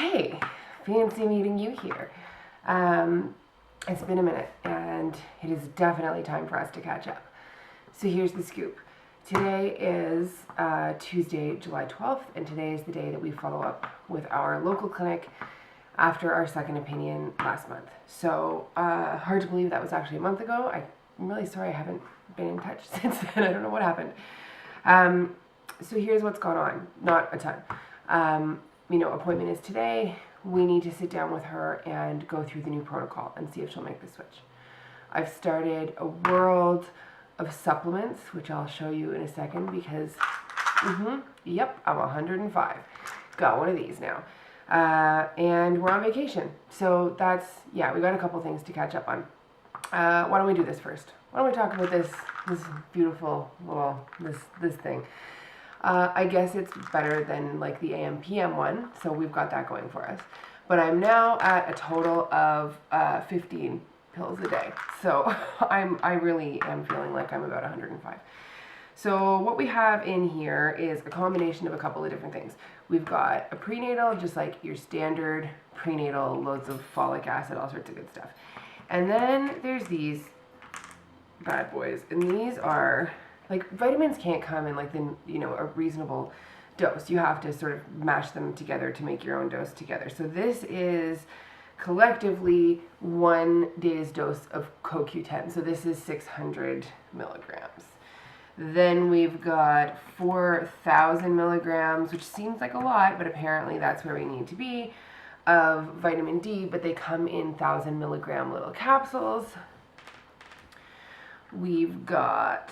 Hey, fancy meeting you here. It's been a minute, and it is definitely time for us to catch up. So here's the scoop. Today is Tuesday, July 12th, and today is the day that we follow up with our local clinic after our second opinion last month. So hard to believe that was actually a month ago. I'm really sorry I haven't been in touch since then. I don't know what happened. So here's what's gone on. Not a ton. Appointment is today. We need to sit down with her and go through the new protocol and see if she'll make the switch. I've started a world of supplements, which I'll show you in a second because, yep, I'm 105. Got one of these now. And we're on vacation. So we got a couple things to catch up on. Why don't we do this first? Why don't we talk about this beautiful little, this thing. I guess it's better than like the AM PM one, so we've got that going for us. But I'm now at a total of 15 pills a day. So I really am feeling like I'm about 105. So what we have in here is a combination of a couple of different things. We've got a prenatal, just like your standard prenatal, loads of folic acid, all sorts of good stuff. And then there's these bad boys, and these are like vitamins can't come in like a reasonable dose. You have to sort of mash them together to make your own dose together. So this is collectively 1 day's dose of CoQ10. So this is 600 milligrams. Then we've got 4,000 milligrams, which seems like a lot, but apparently that's where we need to be, of vitamin D, but they come in 1,000 milligram little capsules. We've got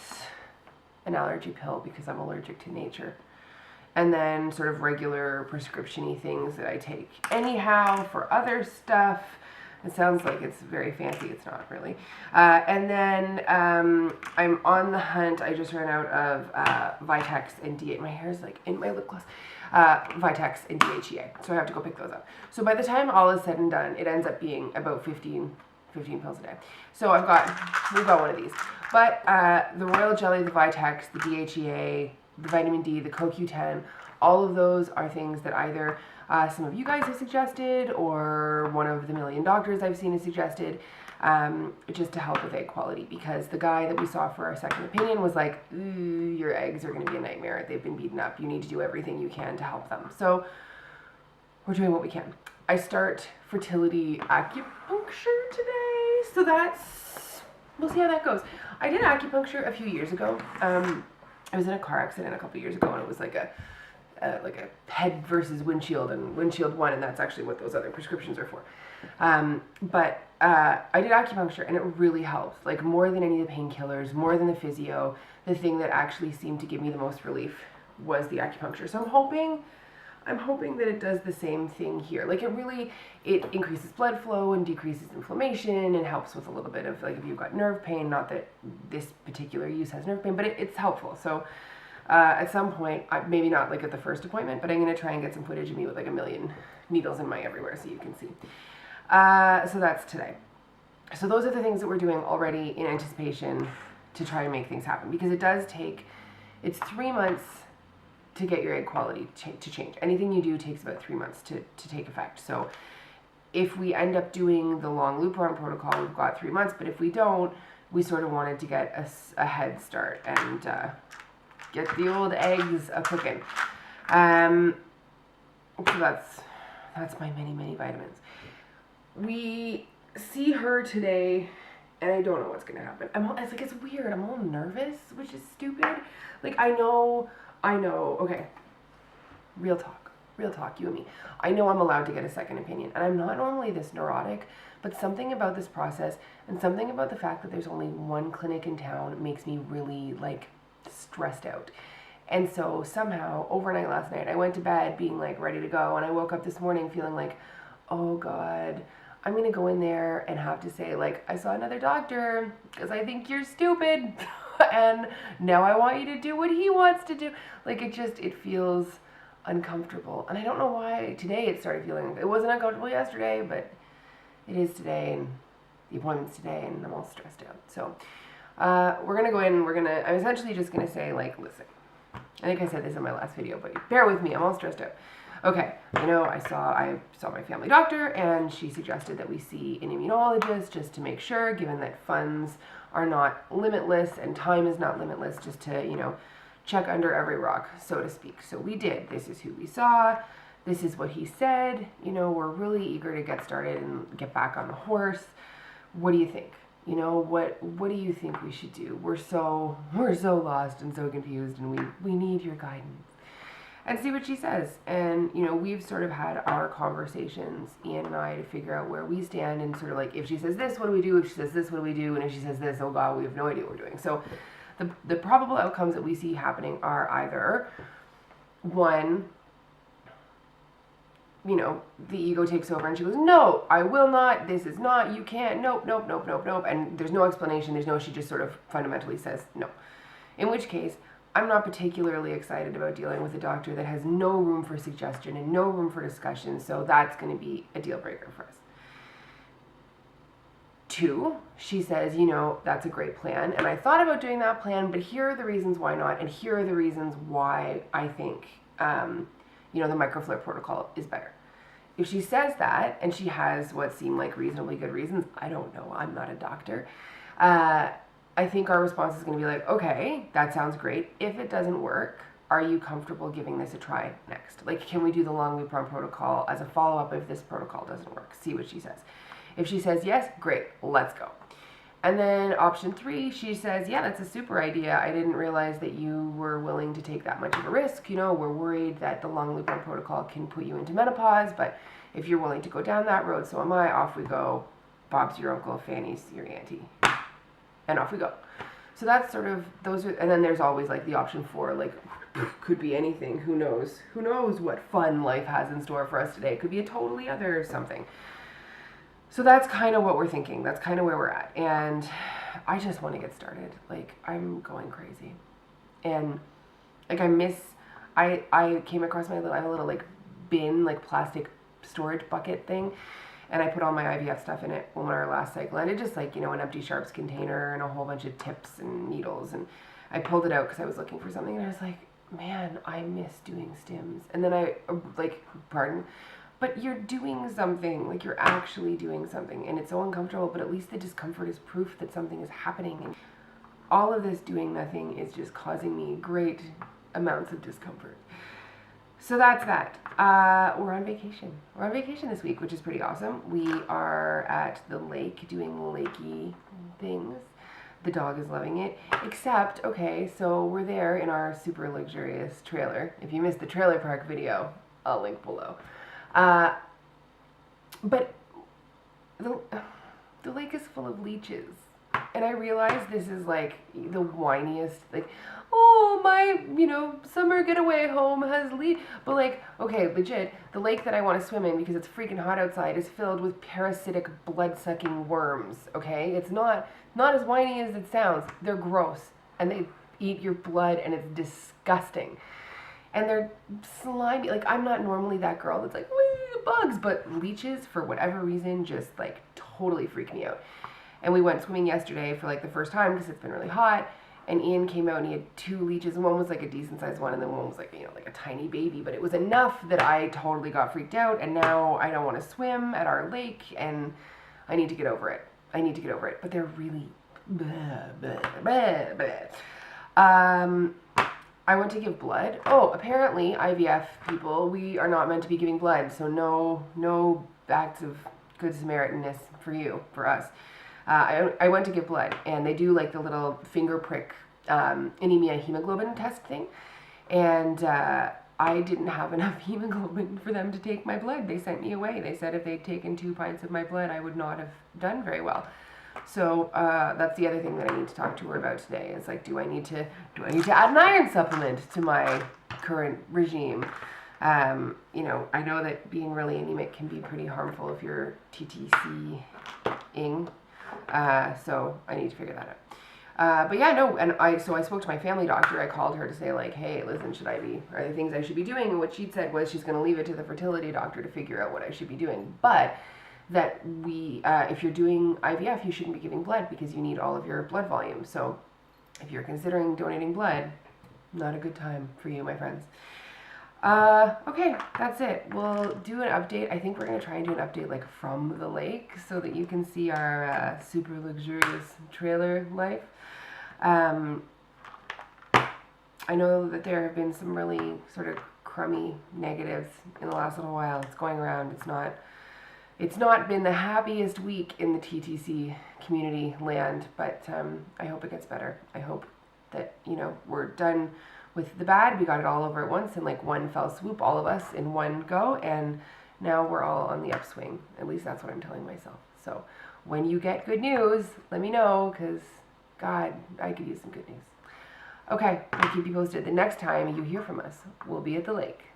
an allergy pill because I'm allergic to nature. And then sort of regular prescription-y things that I take anyhow for other stuff. It sounds like it's very fancy. It's not really. And then I'm on the hunt. I just ran out of Vitex and DHEA. My hair's like in my lip gloss. Vitex and DHEA. So I have to go pick those up. So by the time all is said and done, it ends up being about 15 pills a day. So we've got one of these. But the royal jelly, the Vitex, the DHEA, the vitamin D, the CoQ10, all of those are things that either some of you guys have suggested or one of the million doctors I've seen has suggested, just to help with egg quality, because the guy that we saw for our second opinion was like, ooh, your eggs are going to be a nightmare. They've been beaten up. You need to do everything you can to help them. So we're doing what we can. I start fertility acupuncture today, so we'll see how that goes. I did acupuncture a few years ago. I was in a car accident a couple years ago, and it was like a head versus windshield, and windshield won, and that's actually what those other prescriptions are for. But I did acupuncture, and it really helped. Like more than any of the painkillers, more than the physio, the thing that actually seemed to give me the most relief was the acupuncture. So I'm hoping that it does the same thing here. Like it increases blood flow and decreases inflammation and helps with a little bit of like if you've got nerve pain, not that this particular use has nerve pain, but it's helpful. So at some point, maybe not like at the first appointment, but I'm going to try and get some footage of me with like a million needles in my everywhere so you can see. So that's today. So those are the things that we're doing already in anticipation to try and make things happen, because it's 3 months to get your egg quality to change. Anything you do takes about 3 months to take effect. So if we end up doing the long loop arm protocol, we've got 3 months, but if we don't, we sort of wanted to get a head start and get the old eggs a-cooking. So that's my many vitamins. We see her today, and I don't know what's gonna happen. It's weird. I'm all nervous, which is stupid. Like I know, okay, real talk, you and me. I know I'm allowed to get a second opinion, and I'm not normally this neurotic, but something about this process and something about the fact that there's only one clinic in town makes me really, like, stressed out. And so somehow, overnight last night, I went to bed being, like, ready to go, and I woke up this morning feeling like, oh, God, I'm going to go in there and have to say, like, I saw another doctor because I think you're stupid. And now I want you to do what he wants to do. Like, it feels uncomfortable. And I don't know why today it started feeling, it wasn't uncomfortable yesterday, but it is today, and the appointment's today, and I'm all stressed out. So we're going to go in, I'm essentially just going to say, like, listen, I think I said this in my last video, but bear with me, I'm all stressed out. Okay, I saw my family doctor, and she suggested that we see an immunologist just to make sure, given that funds are not limitless and time is not limitless, just to, check under every rock, so to speak. So we did. This is who we saw. This is what he said. We're really eager to get started and get back on the horse. What do you think? What do you think we should do? We're so lost and so confused, and we need your guidance. And see what she says. And, we've sort of had our conversations, Ian and I, to figure out where we stand, and sort of like, if she says this, what do we do? If she says this, what do we do? And if she says this, oh God, we have no idea what we're doing. So the probable outcomes that we see happening are either, one, the ego takes over and she goes, no, I will not, this is not, you can't, nope. And there's no explanation, she just sort of fundamentally says no. In which case, I'm not particularly excited about dealing with a doctor that has no room for suggestion and no room for discussion, so that's going to be a deal breaker for us. 2, she says, that's a great plan, and I thought about doing that plan, but here are the reasons why not, and here are the reasons why I think, the microflare protocol is better. If she says that, and she has what seem like reasonably good reasons, I don't know, I'm not a doctor, I think our response is going to be like, okay, that sounds great. If it doesn't work, are you comfortable giving this a try next? Like, can we do the long loop run protocol as a follow-up if this protocol doesn't work? See what she says. If she says yes, great, let's go. And then option 3, she says, yeah, that's a super idea. I didn't realize that you were willing to take that much of a risk. We're worried that the long loop run protocol can put you into menopause, but if you're willing to go down that road, so am I. Off we go. Bob's your uncle, Fanny's your auntie. And off we go. So that's sort of, and then there's always like the option 4, like, could be anything. Who knows what fun life has in store for us today. It could be a totally other something. So that's kind of what we're thinking. That's kind of where we're at. And I just want to get started. Like, I'm going crazy. And like, I came across I have a little like bin, like plastic storage bucket thing. And I put all my IVF stuff in it on our last cycle. And it just like, an empty sharps container and a whole bunch of tips and needles. And I pulled it out because I was looking for something. And I was like, man, I miss doing stims. And then I, pardon, but you're doing something. Like, you're actually doing something. And it's so uncomfortable, but at least the discomfort is proof that something is happening. And all of this doing nothing is just causing me great amounts of discomfort. So that's that. We're on vacation. We're on vacation this week, which is pretty awesome. We are at the lake doing lakey things. The dog is loving it. Except, okay, so we're there in our super luxurious trailer. If you missed the trailer park video, I'll link below. But the lake is full of leeches. And I realize this is like the whiniest, like, oh, my, summer getaway home has but like, okay, legit, the lake that I want to swim in because it's freaking hot outside is filled with parasitic blood-sucking worms, okay? It's not as whiny as it sounds. They're gross, and they eat your blood, and it's disgusting. And they're slimy. Like, I'm not normally that girl that's like, wee, bugs, but leeches, for whatever reason, just like totally freak me out. And we went swimming yesterday for like the first time because it's been really hot. And Ian came out and he had 2 leeches. And one was like a decent sized one, and then one was like, like a tiny baby. But it was enough that I totally got freaked out. And now I don't want to swim at our lake, and I need to get over it. But they're really I went to give blood. Oh, apparently IVF people, we are not meant to be giving blood. So no acts of good Samaritanism for us. I went to give blood, and they do like the little finger prick anemia hemoglobin test thing, and I didn't have enough hemoglobin for them to take my blood. They sent me away. They said if they'd taken 2 pints of my blood, I would not have done very well. So that's the other thing that I need to talk to her about today. Is like, do I need to add an iron supplement to my current regime? I know that being really anemic can be pretty harmful if you're TTC-ing. So I need to figure that out. But yeah, no, and I spoke to my family doctor. I called her to say like, hey, listen, are there things I should be doing? And what she'd said was she's going to leave it to the fertility doctor to figure out what I should be doing. But that if you're doing IVF, you shouldn't be giving blood because you need all of your blood volume. So if you're considering donating blood, not a good time for you, my friends. Okay, that's it. We'll do an update. I think we're gonna try and do an update like from the lake so that you can see our super luxurious trailer life. I know that there have been some really sort of crummy negatives in the last little while. It's going around. It's not been the happiest week in the TTC community land, but I hope it gets better. I hope that, you know, we're done with the bad. We got it all over at once in like one fell swoop, all of us in one go, and now we're all on the upswing. At least that's what I'm telling myself. So when you get good news, let me know, because God, I could use some good news. Okay, I'll keep you posted. The next time you hear from us, we'll be at the lake.